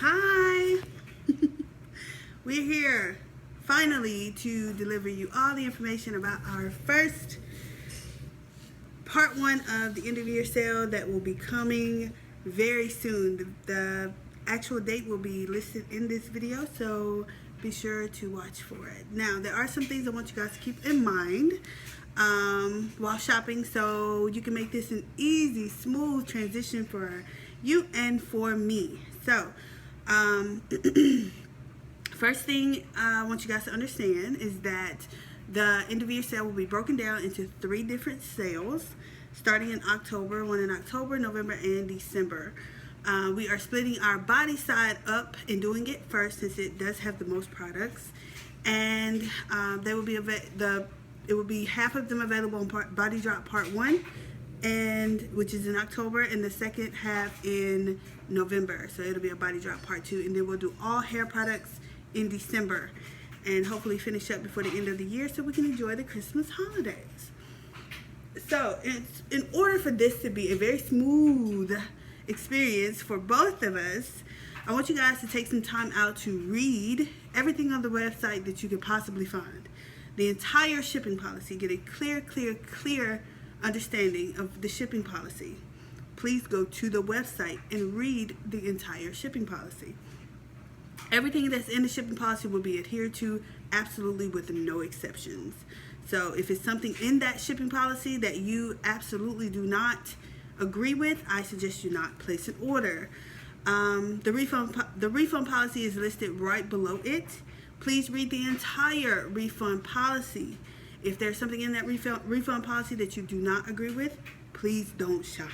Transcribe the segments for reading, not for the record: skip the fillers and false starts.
Hi! We're here finally to deliver you all the information about our first part one of the end of year sale that will be coming very soon. The actual date will be listed in this video, so be sure to watch for it. Now, there are some things I want you guys to keep in mind while shopping, so you can make this an easy, smooth transition for you and for me. So, first thing I want you guys to understand is that the end of year sale will be broken down into 3 different sales starting in October, one in October, November, and December. We are splitting our body side up and doing it first since it does have the most products, and they will be it will be half of them available on Body Drop Part 1, and which is in October, and the second half in November. So it'll be a Body Drop Part 2, and then we'll do all hair products in December and hopefully finish up before the end of the year so we can enjoy the Christmas holidays. So in order for this to be a very smooth experience for both of us, I want you guys to take some time out to read everything on the website that you could possibly find. The entire shipping policy. Get a clear understanding of the shipping policy. Please go to the website and read the entire shipping policy. Everything that's in the shipping policy will be adhered to absolutely with no exceptions. So if it's something in that shipping policy that you absolutely do not agree with, I suggest you not place an order. The refund policy is listed right below it. Please read the entire refund policy. If there's something in that refund policy that you do not agree with, please don't shop.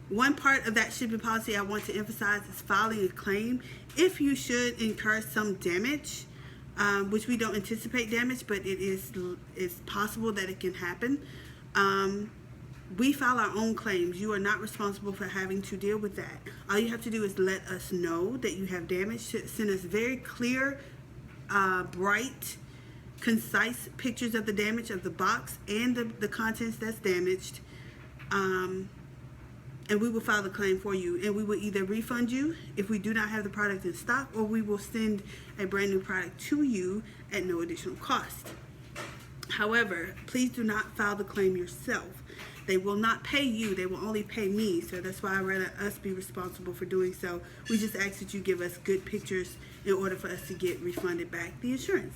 One part of that shipping policy I want to emphasize is filing a claim. If you should incur some damage, which we don't anticipate damage, but it's possible that it can happen, we file our own claims. You are not responsible for having to deal with that. All you have to do is let us know that you have damage. Send us very clear, bright, concise pictures of the damage of the box and the contents that's damaged, and we will file the claim for you, and we will either refund you if we do not have the product in stock, or we will send a brand new product to you at no additional cost. However, please do not file the claim yourself. They will not pay you, they will only pay me, so that's why I'd rather us be responsible for doing so. We just ask that you give us good pictures in order for us to get refunded back the insurance.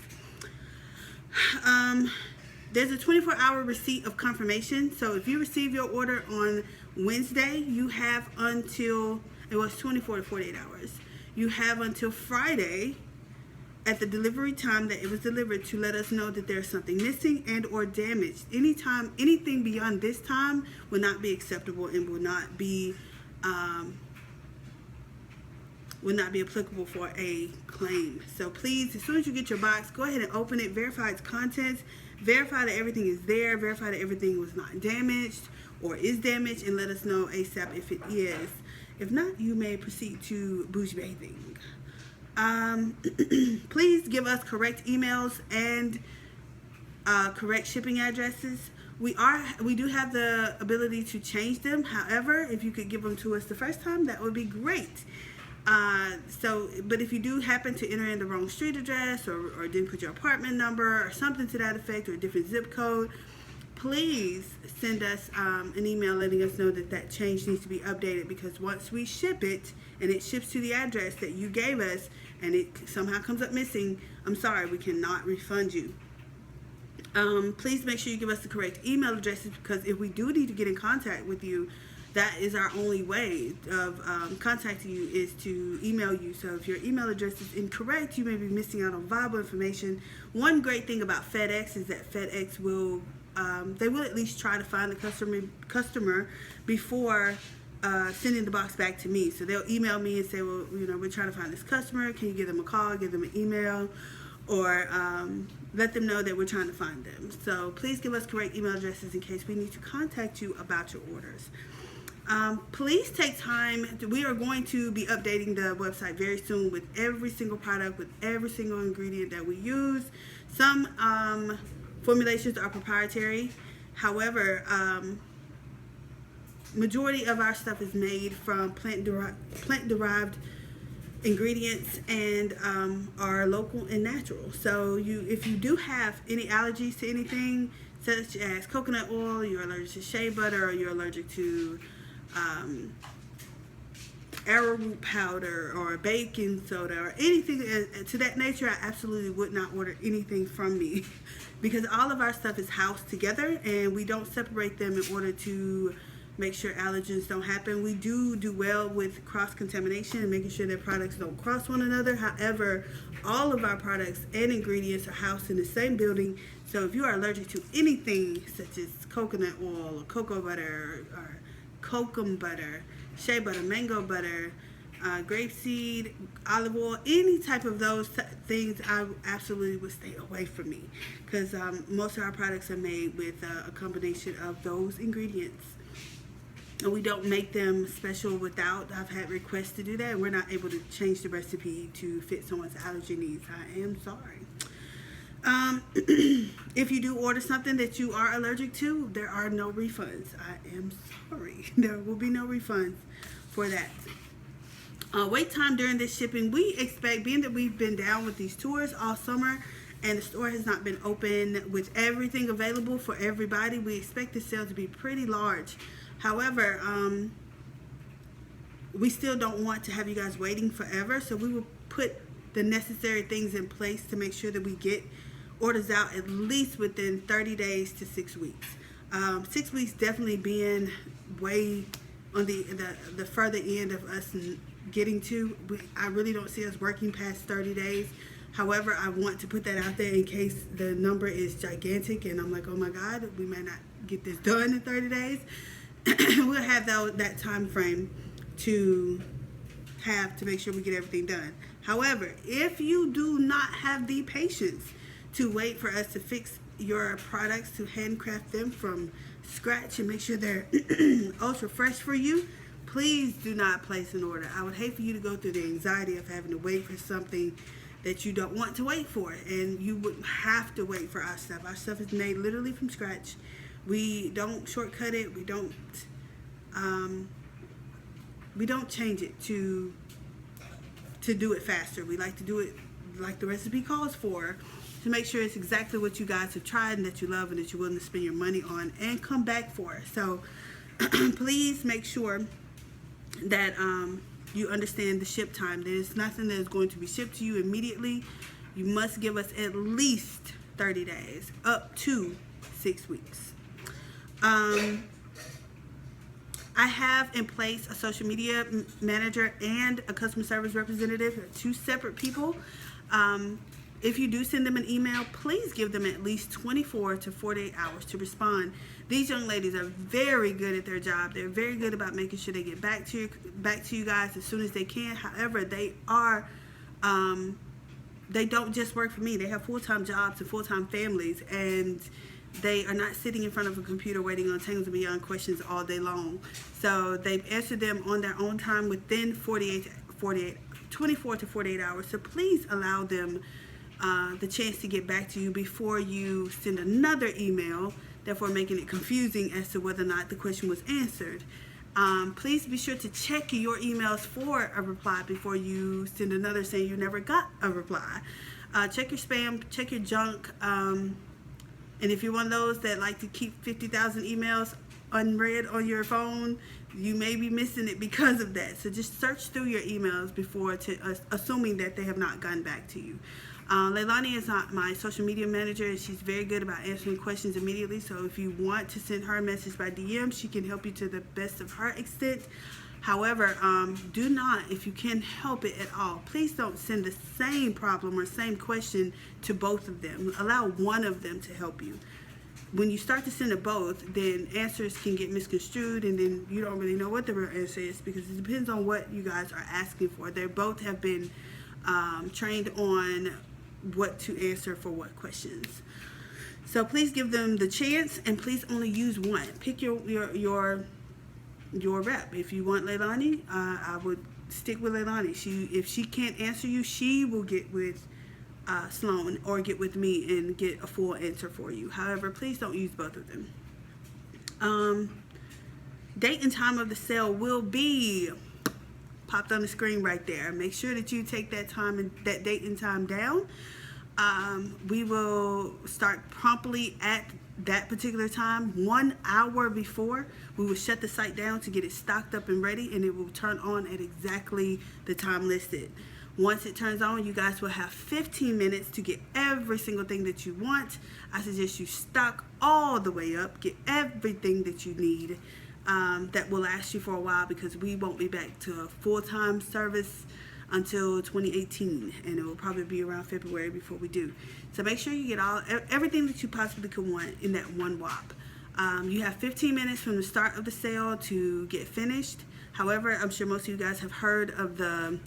There's a 24-hour receipt of confirmation, so if you receive your order on Wednesday, you have until, it was 24 to 48 hours, you have until Friday at the delivery time that it was delivered to let us know that there's something missing and or damaged. Anything beyond this time will not be acceptable and will not be applicable for a claim. So please, as soon as you get your box, go ahead and open it, verify its contents, verify that everything is there, verify that everything was not damaged or is damaged, and let us know ASAP if it is. If not, you may proceed to bougie bathing. Please give us correct emails and correct shipping addresses. We do have the ability to change them. However, if you could give them to us the first time, that would be great. But if you do happen to enter in the wrong street address or didn't put your apartment number or something to that effect, or a different zip code, please send us an email letting us know that change needs to be updated, because once we ship it and it ships to the address that you gave us and it somehow comes up missing, I'm sorry, we cannot refund you. Please make sure you give us the correct email addresses, because if we do need to get in contact with you, that is our only way of contacting you, is to email you. So if your email address is incorrect, you may be missing out on valuable information. One great thing about FedEx is that FedEx will they will at least try to find the customer before sending the box back to me. So they'll email me and say, well, we're trying to find this customer. Can you give them a call, give them an email, or let them know that we're trying to find them. So please give us correct email addresses in case we need to contact you about your orders. Please take time. We are going to be updating the website very soon with every single product, with every single ingredient that we use. Some formulations are proprietary. However, majority of our stuff is made from plant-derived ingredients and are local and natural. So if you do have any allergies to anything such as coconut oil, you're allergic to shea butter, or you're allergic to arrowroot powder or baking soda or anything to that nature, I absolutely would not order anything from me because all of our stuff is housed together and we don't separate them in order to make sure allergens don't happen. We do well with cross-contamination and making sure that products don't cross one another. However, all of our products and ingredients are housed in the same building. So if you are allergic to anything such as coconut oil or cocoa butter or kokum butter, shea butter, mango butter, grapeseed, olive oil, any type of those things, I absolutely would stay away from me because most of our products are made with a combination of those ingredients. And we don't make them special without. I've had requests to do that, and we're not able to change the recipe to fit someone's allergy needs. I am sorry. If you do order something that you are allergic to, there are no refunds. I am sorry. There will be no refunds for that. Wait time during this shipping, we expect, being that we've been down with these tours all summer and the store has not been open with everything available for everybody, we expect the sale to be pretty large. However, we still don't want to have you guys waiting forever, so we will put the necessary things in place to make sure that we get orders out at least within 30 days to 6 weeks. 6 weeks definitely being way on the further end of us getting to. I really don't see us working past 30 days. However, I want to put that out there in case the number is gigantic and I'm like, oh my God, we may not get this done in 30 days. We'll have that time frame to make sure we get everything done. However, if you do not have the patience to wait for us to fix your products, to handcraft them from scratch and make sure they're ultra fresh for you, please do not place an order. I would hate for you to go through the anxiety of having to wait for something that you don't want to wait for, and you wouldn't have to wait for our stuff. Our stuff is made literally from scratch. We don't shortcut it. We don't change it to do it faster. We like to do it like the recipe calls for, to make sure it's exactly what you guys have tried and that you love and that you're willing to spend your money on and come back for. So please make sure that you understand the ship time. There's nothing that is going to be shipped to you immediately. You must give us at least 30 days, up to 6 weeks. I have in place a social media manager and a customer service representative, 2 separate people. If you do send them an email, please give them at least 24 to 48 hours to respond. These young ladies are very good at their job. They're very good about making sure they get back to you guys as soon as they can. However, they don't just work for me. They have full-time jobs and full-time families, and they are not sitting in front of a computer waiting on Tangles and Beyond questions all day long. So they've answered them on their own time within 24 to 48 hours. So please allow them the chance to get back to you before you send another email, therefore making it confusing as to whether or not the question was answered. Please be sure to check your emails for a reply before you send another saying you never got a reply. Check your spam, check your junk. And if you're one of those that like to keep 50,000 emails unread on your phone, you may be missing it because of that. So just search through your emails before assuming that they have not gotten back to you. Leilani is my social media manager, and she's very good about answering questions immediately. So if you want to send her a message by DM, she can help you to the best of her extent. However, do not, if you can help it at all, please don't send the same problem or same question to both of them. Allow one of them to help you. When you start to send to both, then answers can get misconstrued, and then you don't really know what the real answer is because it depends on what you guys are asking for. They both have been trained on what to answer for what questions. So please give them the chance, and please only use one. Pick your rep. If you want Leilani, I would stick with Leilani. If she can't answer you, she will get with Sloan or get with me and get a full answer for you. However, please don't use both of them. Please only use one. Pick your rep. If you want Leilani, I would stick with Leilani. If she can't answer you, she will get with Sloan or get with me and get a full answer for you. However, please don't use both of them. Please only use one. Pick your rep. If you want Leilani, I would stick with Leilani. She if she can't answer you, she will get with Sloan or get with me and get a full answer for you. However, please don't use both of them. Date and time of the sale will be popped on the screen right there. Make sure that you take that time and that date and time down. We will start promptly at that particular time. 1 hour before, we will shut the site down to get it stocked up and ready, and it will turn on at exactly the time listed. Once it turns on, you guys will have 15 minutes to get every single thing that you want. I suggest you stock all the way up, get everything that you need. That will last you for a while, because we won't be back to a full-time service until 2018, and it will probably be around February before we do. So make sure you get everything that you possibly could want in that one whop. You have 15 minutes from the start of the sale to get finished. However, I'm sure most of you guys have heard of the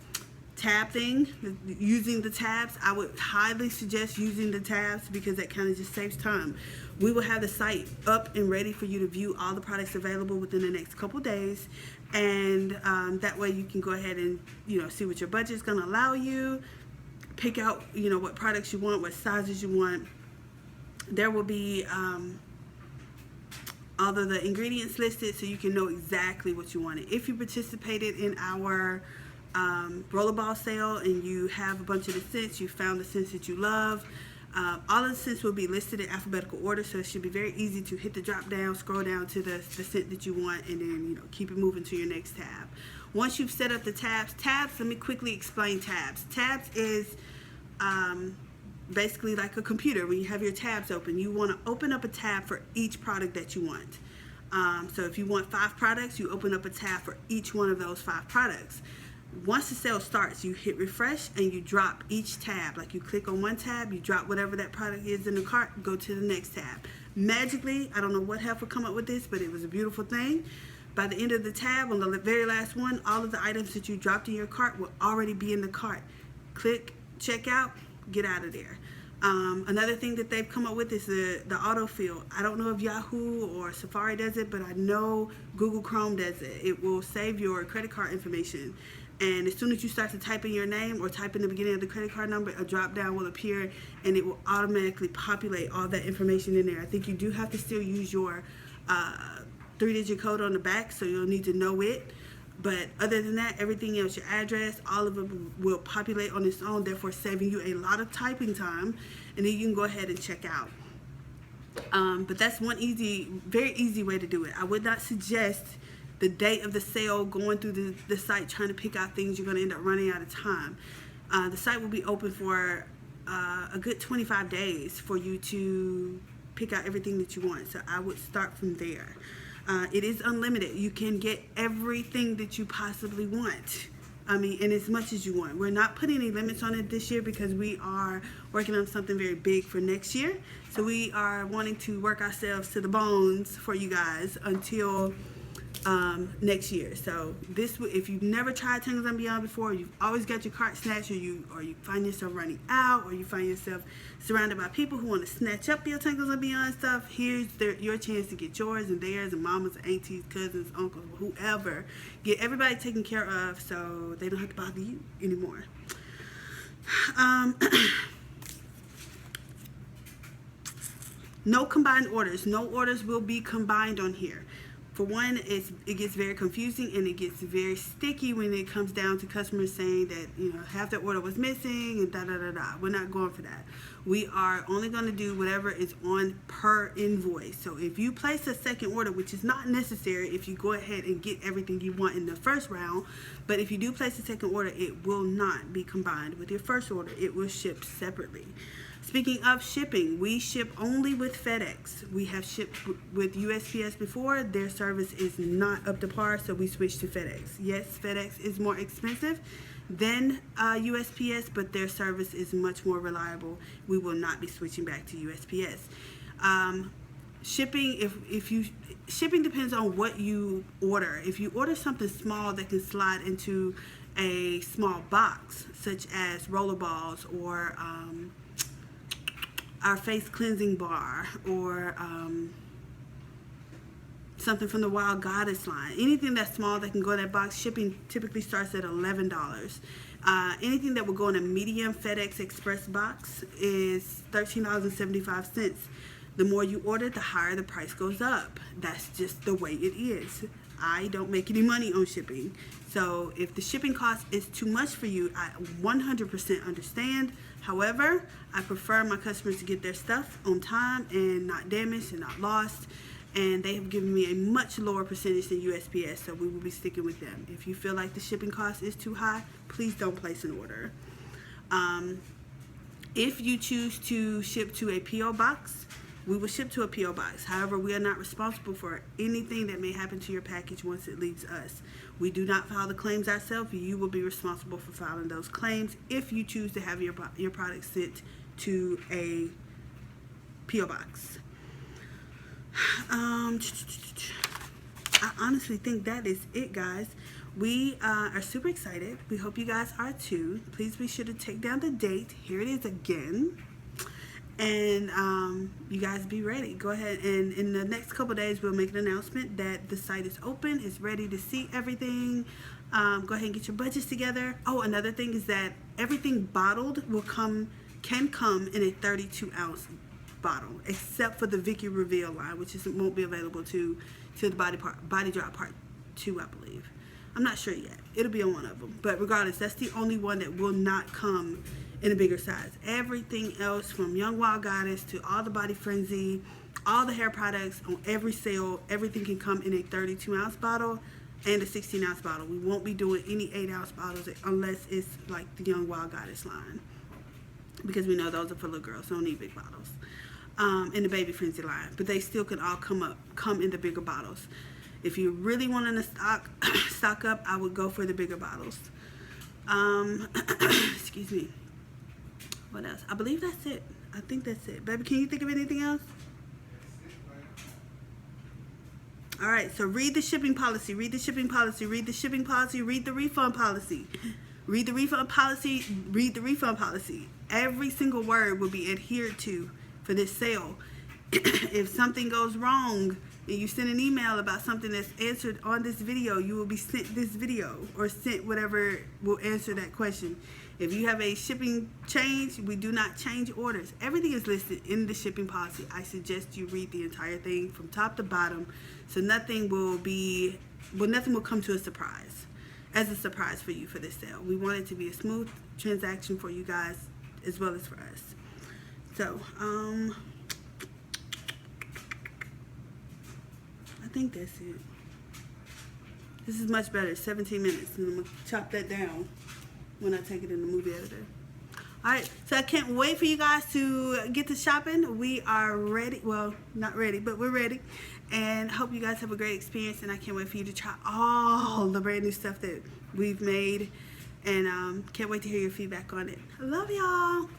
tab thing, using the tabs. I would highly suggest using the tabs, because that kind of just saves time. We will have the site up and ready for you to view all the products available within the next couple days, and that way you can go ahead and see what your budget is going to allow you, pick out what products you want, what sizes you want. There will be all of the ingredients listed, so you can know exactly what you wanted. If you participated in our rollerball sale and you have a bunch of the scents, you found the scents that you love, all of the scents will be listed in alphabetical order, so it should be very easy to hit the drop down, scroll down to the scent that you want, and then keep it moving to your next tab. Once you've set up the tabs, let me quickly explain tabs. Tabs is basically like a computer. When you have your tabs open, you want to open up a tab for each product that you want. So if you want 5 products, you open up a tab for each one of those 5 products. Once the sale starts, you hit refresh and you drop each tab. Like, you click on one tab, you drop whatever that product is in the cart, go to the next tab. Magically, I don't know what helped come up with this, but it was a beautiful thing. By the end of the tab, on the very last one, all of the items that you dropped in your cart will already be in the cart. Click checkout, get out of there. Another thing that they've come up with is the autofill. I don't know if Yahoo or Safari does it, but I know Google Chrome does it. It will save your credit card information, and as soon as you start to type in your name or type in the beginning of the credit card number, a drop down will appear and it will automatically populate all that information in there. I think you do have to still use your 3-digit code on the back, so you'll need to know it. But other than that, everything else, your address, all of it will populate on its own, therefore saving you a lot of typing time, and then you can go ahead and check out. But that's one very easy way to do it. I would not suggest the date of the sale going through the site trying to pick out things. You're going to end up running out of time. The site will be open for a good 25 days for you to pick out everything that you want. So I would start from there. It is unlimited. You can get everything that you possibly want. And as much as you want. We're not putting any limits on it this year, because we are working on something very big for next year. So we are wanting to work ourselves to the bones for you guys until next year. So if you've never tried Tangles and Beyond before, you've always got your cart snatched, or you find yourself running out, or you find yourself surrounded by people who want to snatch up your Tangles and Beyond stuff, here's your chance to get yours and theirs and mamas, aunties, cousins, uncles, whoever. Get everybody taken care of so they don't have to bother you anymore. No combined orders. No orders will be combined on here. For one, it gets very confusing and it gets very sticky when it comes down to customers saying that half their order was missing and da. We're not going for that. We are only going to do whatever is on per invoice. So if you place a second order, which is not necessary if you go ahead and get everything you want in the first round, but if you do place a second order, it will not be combined with your first order. It will ship separately. Speaking of shipping, we ship only with FedEx. We have shipped with USPS before. Their service is not up to par, so we switched to FedEx. Yes, FedEx is more expensive than USPS, but their service is much more reliable. We will not be switching back to USPS. Shipping depends on what you order. If you order something small that can slide into a small box, such as rollerballs or our face cleansing bar, or something from the Wild Goddess line. Anything that's small that can go in that box, shipping typically starts at $11. Anything that will go in a medium FedEx Express box is $13.75. The more you order, the higher the price goes up. That's just the way it is. I don't make any money on shipping. So if the shipping cost is too much for you, I 100% understand. However, I prefer my customers to get their stuff on time and not damaged and not lost. And they have given me a much lower percentage than USPS, so we will be sticking with them. If you feel like the shipping cost is too high, please don't place an order. If you choose to ship to a P.O. box, we will ship to a P.O. box. However, we are not responsible for anything that may happen to your package once it leaves us. We do not file the claims ourselves. You will be responsible for filing those claims if you choose to have your product sent to a P.O. box. I honestly think that is it, guys. We are super excited. We hope you guys are too. Please be sure to take down the date. Here it is again. And you guys be ready. Go ahead, and in the next couple days we'll make an announcement that the site is open, is ready to see everything. Go ahead and get your budgets together. Oh, another thing is that everything bottled can come in a 32-ounce bottle, except for the Vicky Reveal line, which won't be available to the Body Drop Part 2, I believe. I'm not sure yet. It'll be on one of them. But regardless, that's the only one that will not come in a bigger size. Everything else, from Young Wild Goddess to all the Body Frenzy, all the hair products on every sale, everything can come in a 32-ounce bottle and a 16-ounce bottle. We won't be doing any 8-ounce bottles unless it's like the Young Wild Goddess line, because we know those are for little girls, so don't need big bottles. In the Baby Frenzy line, but they still can all come in the bigger bottles. If you really want to stock up, I would go for the bigger bottles. Excuse me. What else? I believe that's it. I think that's it. Baby, can you think of anything else? All right, so read the shipping policy, read the shipping policy, read the shipping policy, read the refund policy. Read the refund policy, read the refund policy. Every single word will be adhered to for this sale. If something goes wrong and you send an email about something that's answered on this video, you will be sent this video or sent whatever will answer that question. If you have a shipping change, we do not change orders. Everything is listed in the shipping policy. I suggest you read the entire thing from top to bottom, so nothing will come to a surprise, as a surprise for you for this sale. We want it to be a smooth transaction for you guys as well as for us. So, I think that's it. This is much better, 17 minutes, and I'm gonna chop that down when I take it in the movie editor. Alright, so I can't wait for you guys to get to shopping. We are ready. Well, not ready, but we're ready. And hope you guys have a great experience, and I can't wait for you to try all the brand new stuff that we've made. And can't wait to hear your feedback on it. I love y'all.